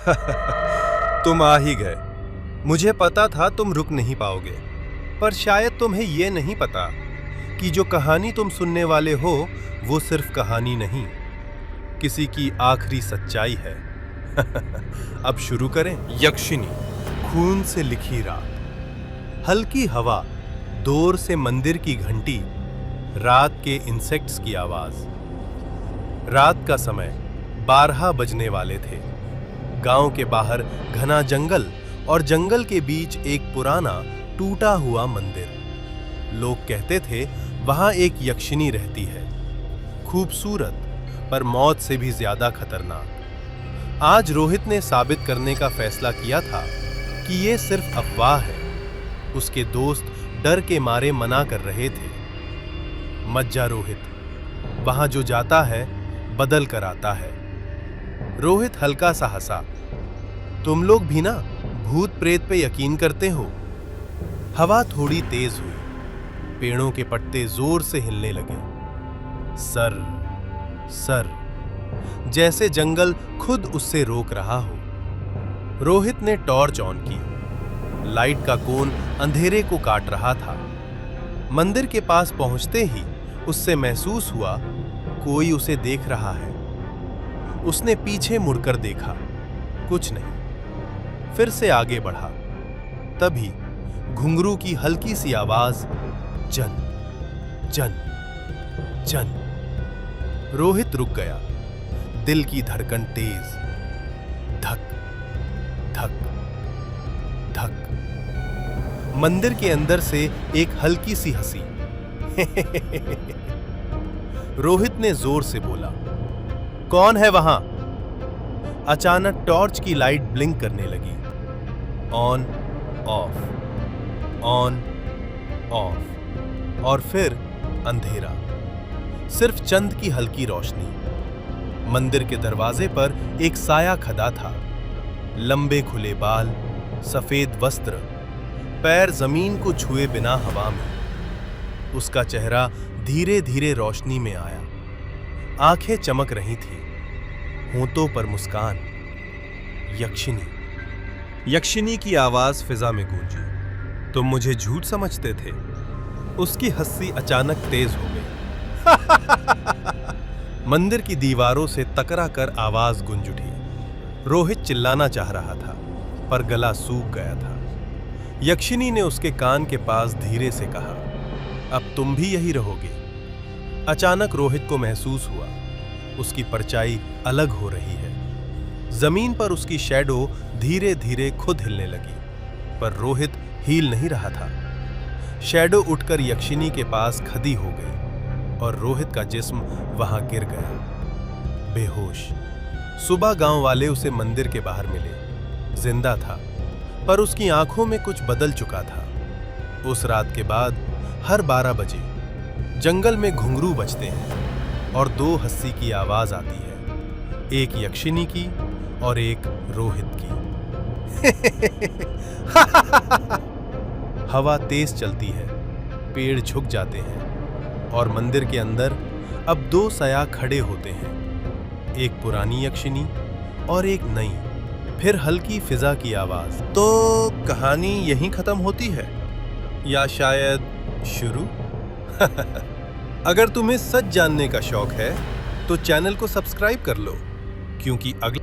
तुम आ ही गए। मुझे पता था तुम रुक नहीं पाओगे, पर शायद तुम्हें यह नहीं पता कि जो कहानी तुम सुनने वाले हो वो सिर्फ कहानी नहीं, किसी की आखिरी सच्चाई है। अब शुरू करें। यक्षिनी, खून से लिखी रात। हल्की हवा, दूर से मंदिर की घंटी, रात के इंसेक्ट्स की आवाज। रात का समय 12 बजने वाले थे। गांव के बाहर घना जंगल और जंगल के बीच एक पुराना टूटा हुआ मंदिर। लोग कहते थे वहां एक यक्षिनी रहती है, खूबसूरत पर मौत से भी ज्यादा खतरनाक। आज रोहित ने साबित करने का फैसला किया था कि यह सिर्फ अफवाह है। उसके दोस्त डर के मारे मना कर रहे थे। मत जा रोहित, वहां जो जाता है बदल कर आता है। रोहित हल्का सा हंसा। तुम लोग भी ना भूत प्रेत पे यकीन करते हो? हवा थोड़ी तेज हुई, पेड़ों के पत्ते जोर से हिलने लगे। सर सर, जैसे जंगल खुद उससे रोक रहा हो। रोहित ने टॉर्च ऑन की। लाइट का कोन अंधेरे को काट रहा था। मंदिर के पास पहुंचते ही उससे महसूस हुआ कोई उसे देख रहा है। उसने पीछे मुड़कर देखा, कुछ नहीं। फिर से आगे बढ़ा। तभी घुंघरू की हल्की सी आवाज, जन जन जन। रोहित रुक गया, दिल की धड़कन तेज। धक धक धक। मंदिर के अंदर से एक हल्की सी हंसी। रोहित ने जोर से बोला, कौन है वहां? अचानक टॉर्च की लाइट ब्लिंक करने लगी। ऑन ऑफ, ऑन ऑफ, और फिर अंधेरा, सिर्फ चंद की हल्की रोशनी। मंदिर के दरवाजे पर एक साया खड़ा था। लंबे खुले बाल, सफेद वस्त्र, पैर जमीन को छुए बिना हवा में। उसका चेहरा धीरे धीरे रोशनी में आया। आंखें चमक रही थीं, होंठों पर मुस्कान। यक्षिनी। यक्षिनी की आवाज फिजा में गूंजी। तुम मुझे झूठ समझते थे? उसकी हंसी अचानक तेज हो गई। मंदिर की दीवारों से टकरा कर आवाज गूंज उठी। रोहित चिल्लाना चाह रहा था, पर गला सूख गया था। यक्षिनी ने उसके कान के पास धीरे से कहा, अब तुम भी यही रहोगे। अचानक रोहित को महसूस हुआ उसकी परछाई अलग हो रही है। जमीन पर उसकी शैडो धीरे धीरे खुद हिलने लगी, पर रोहित हिल नहीं रहा था। शैडो उठकर यक्षिनी के पास खड़ी हो गई और रोहित का जिस्म वहां गिर गया, बेहोश। सुबह गांव वाले उसे मंदिर के बाहर मिले। जिंदा था, पर उसकी आंखों में कुछ बदल चुका था। उस रात के बाद हर 12 बजे जंगल में घुंघरू बजते हैं और 2 हंसी की आवाज आती है, एक यक्षिनी की और एक रोहित की। हवा तेज चलती है, पेड़ झुक जाते हैं और मंदिर के अंदर अब 2 साया खड़े होते हैं, एक पुरानी यक्षिनी और एक नई। फिर हल्की फिजा की आवाज। तो कहानी यहीं खत्म होती है या शायद शुरू? अगर तुम्हें सच जानने का शौक है तो चैनल को सब्सक्राइब कर लो, क्योंकि अगला